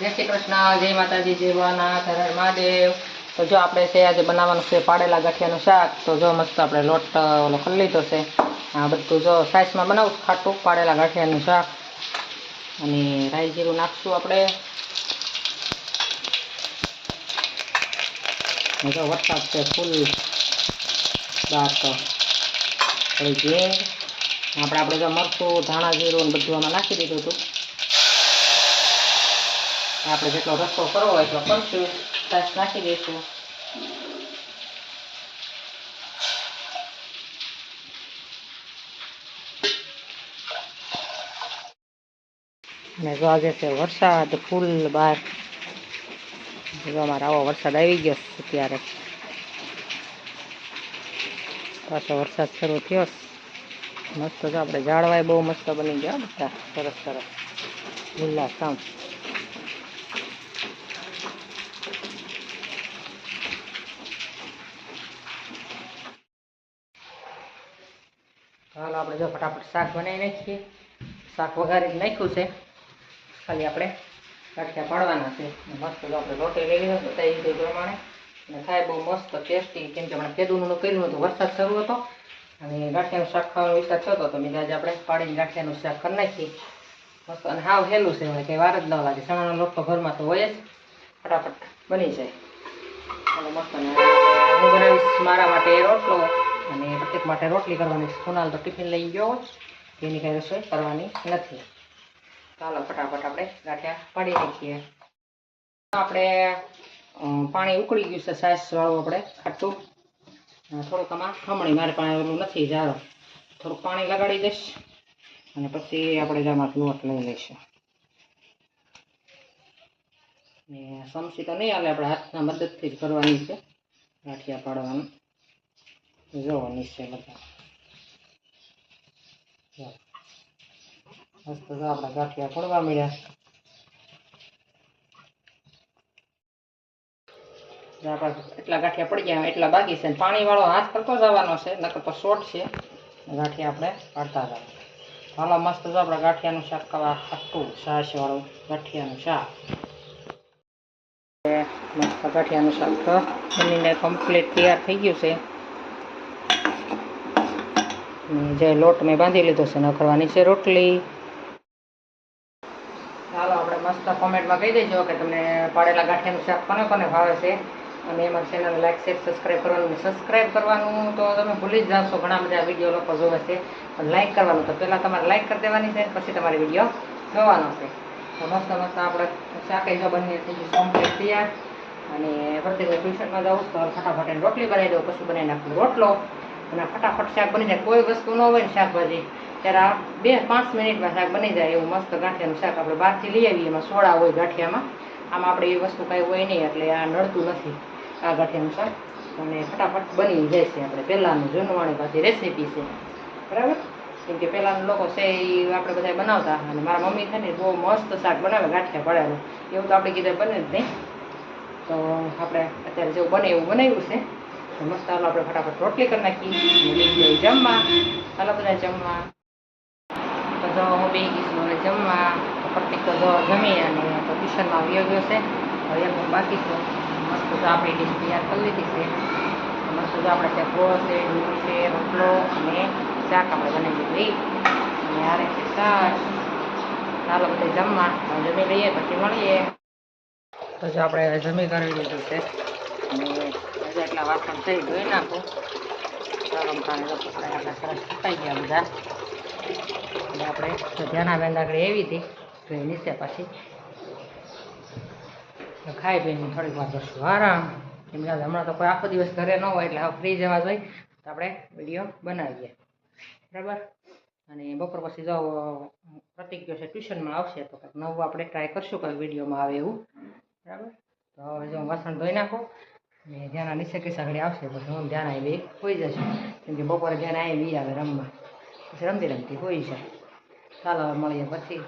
जय श्री कृष्ण, जय माताजी, जय भोलानाथ, हर हर महादेव। तो जो આપણે છે આજે બનાવવાનું છે પાડેલા ગાંઠિયાનું શાક। તો જો મસ્ત આપણે લોટ ઓલો કરી લીધો છે। આ બધું જો સાઈઝમાં બનાવું ખાટું પાડેલા ગાંઠિયાનું શાક અને રાઈ જીરું નાખશું આપણે। જો વરસાદ છે ફૂલ બહાર તો થોડી ઝીંગ આપણે જો મરચું ધાણા જીરું ને બધું આમાં નાખી દીધું હતું। આપણે જેટલો રસ્તો કરવો હોય એટલો કરશું, છાશ નાખી દઈશું। અને જો આજે છે વરસાદ ફૂલ બહાર, જો અમારે આવો વરસાદ આવી ગયો અત્યારે, પાછો વરસાદ શરૂ થયો મસ્ત। જો આપણે ઝાડવાય બહુ મસ્ત બની ગયા બધા, સરસ સરસ લીલા સામ। હાલો આપણે જો ફટાફટ શાક બનાવી નાખીએ। શાક વઘારી નાખ્યું છે, ખાલી આપણે ગાંઠિયા પાડવાના છે। મસ્ત જો આપણે રોટી લઈ લીધો બતાવી દીધું પ્રમાણે, અને થાય બહુ મસ્ત ટેસ્ટી। કેમ કે હમણાં કેદુનું કર્યું હતું, વરસાદ શરૂ હતો અને ગાંઠિયાનું શાક ખાવાનો વિચાર થતો હતો, મેં આજે આપણે પાડીને ગાંઠિયાનું શાક કરી નાખીએ મસ્ત। અને હાવ હેલું છે, કંઈ વાર જ ન લાગે। ચણાનો લોટ તો ઘરમાં તો હોય જ, ફટાફટ બની જાય। અને મસ્ત હું બનાવીશ મારા માટે રોટલો અને પ્રત્યેક માટે રોટલી કરવાની। સોનાલ તો ટિફિન લઈ ગયો, એની કાંઈ રસોઈ કરવાની નથી। ચાલો ફટાફટ આપણે ગાંઠિયા પાડી નાખીએ। આપણે પાણી ઉકળી ગયું છે, સાઈઝવાળું આપણે ખાટું થોડુંક આમાં ખમણી, મારે પાણી ઓલું નથી જાડો, થોડુંક પાણી લગાડી દઈશ અને પછી આપણે જામાંથી લોટ લઈ લઈશું। ને સમસી તો નહીં હાલે, આપણે હાથના મદદથી જ કરવાની છે ગાંઠિયા પાડવાનું। જોવો નીચે બધા મસ્ત જો આપણા ગાંઠિયા પડવા મળ્યા। આપણા એટલા ગાંઠિયા પડી ગયા, એટલા બાકી છે। પાણી વાળો હાથ કરતો જવાનો છે, નકર તો શોર્ટ છે, ગાંઠિયા આપણે પાડતા જવાનું। હાલો મસ્ત જો આપણા ગાંઠિયાનું શાક ખાવા ખાટું છાશ વાળું ગાંઠિયાનું શાક। મસ્ત ગાંઠિયાનું શાક તો બનીને કમ્પ્લીટ તૈયાર થઈ ગયું છે। જે લોટ મેં બાંધી લીધો છે, ન કરવાની છે રોટલી। ચાલો આપણે મસ્ત કોમેન્ટમાં કહી દેજો કે તમને પાડેલા ગાંઠિયાનું શાક કોને કોને ભાવે છે, અને એમાં ચેનલ લાઈક શેર સબસ્ક્રાઈબ કરવાનું। સબસ્ક્રાઈબ કરવાનું તો તમે ભૂલી જ જાશો, ઘણા બધા વિડીયો લોકો જોવે છે, પણ લાઈક કરવાનું તો પહેલાં તમારે લાઈક કરી દેવાની છે, પછી તમારે વિડીયો જોવાનો છે। તો મસ્ત મસ્ત આપણે શાકે જો બની થઈ ગયું કમ્પ્લીટ તૈયાર। અને પ્રત્યેક ટ્યુશનમાં જાઉં તો ફટાફટ એને રોટલી બનાવી દઉં, પછી બનાવી નાખું રોટલો, અને ફટાફટ શાક બની જાય। કોઈ વસ્તુ ન હોય ને શાકભાજી ત્યારે આ 2-5 મિનિટમાં શાક બની જાય એવું મસ્ત ગાંઠિયાનું શાક। આપણે બહારથી લઈ આવીએ, એમાં સોડા હોય ગાંઠિયામાં, આમાં આપણે એ વસ્તુ કાંઈ હોય નહીં, એટલે આ નડતું નથી આ ગાંઠિયાનું શાક, અને ફટાફટ બની જાય છે। આપણે પહેલાંનું જૂનવાણી પાછી રેસીપી છે, બરાબર। કેમ કે પહેલાંના લોકો છે એ આપણે બધા બનાવતા, અને મારા મમ્મી છે ને બહુ મસ્ત શાક બનાવે ગાંઠિયા પડેલું, એવું તો આપણે કીધે બને જ નહીં। તો આપણે અત્યારે જેવું બને એવું બનાવ્યું છે મસ્ત। હાલો આપણે ફટાફટ રોટલી કરી નાખીએ, જમવા હાલો બધા જમવા। તો જો હું બે ગઈશું હવે જમવા, તો પ્રત્યેક તો જો જમી અને તો ટ્યુશનમાં આવ્યો ગયો છે, હવે એક બાકી છે। મસ્ત તો આપણી ડીશ તૈયાર કરી લીધી છે, મસ્ત તો આપણે છે ગોળ છે, ડુંગળી છે, રોટલો અને શાક આપણે બનાવી દીધું, અને આરે છે છાશ। ચાલો બધા જમવા, જમી લઈએ પછી મળીએ। તો જો આપણે જમી કરી લીધું છે, અને હજુ એટલા વાસણ થઈ ધોઈ નાખું। ગરમ પાણી કપડાં આપણા સરસ સુકાઈ ગયા બધા, અને આપણે તો ધ્યાના બેંદાગડી એવી હતી તો એ નીચે પાછી ખાઈ પીને થોડીક વાર કરશું આરામ। કેમ કે હમણાં તો કોઈ આખો દિવસ ઘરે ન હોય, એટલે ફ્રી જવા જોઈએ તો આપણે વિડીયો બનાવીએ, બરાબર। અને બપોર પછી જો પ્રતિક ગયો છે ટ્યુશનમાં, આવશે તો કંઈક નવું આપણે ટ્રાય કરશું, કંઈક વિડીયોમાં આવે એવું, બરાબર। તો હવે જો વાસણ ધોઈ નાખું, અને ધ્યાના નીચે કઈ ઘડી આવશે પછી હું ધ્યાન આવી હોઈ જશે, કેમ કે બપોરે ધ્યાન આવી આવે રમવા, પછી રમતી રમતી હોઈ જાય। ચાલો મળીએ પછી।